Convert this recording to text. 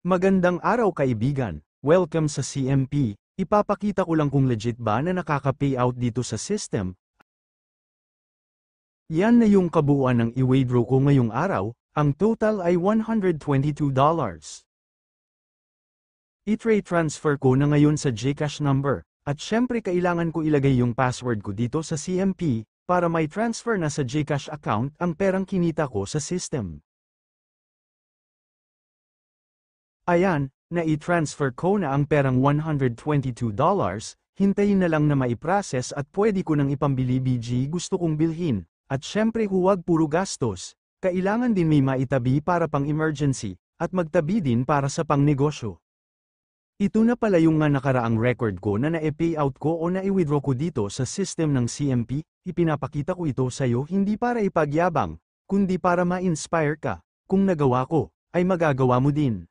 Magandang araw kaibigan, welcome sa CMP. Ipapakita ko lang kung legit ba na nakaka-payout dito sa system. Yan na yung kabuuan ng i-withdraw ko ngayong araw, ang total ay $122. I-transfer ko na ngayon sa GCash number, at syempre kailangan ko ilagay yung password ko dito sa CMP, para may transfer na sa GCash account ang perang kinita ko sa system. Ayan, na-i-transfer ko na ang perang $122, hintayin na lang na maiprocess at pwede ko nang ipambili BG gusto kong bilhin, at syempre huwag puro gastos, kailangan din may maitabi para pang emergency, at magtabi din para sa pang negosyo. Ito na pala yung nga nakaraang record ko na na-payout ko o na-i-withdraw ko dito sa system ng CMP, ipinapakita ko ito sa'yo hindi para ipagyabang, kundi para ma-inspire ka, kung nagawa ko, ay magagawa mo din.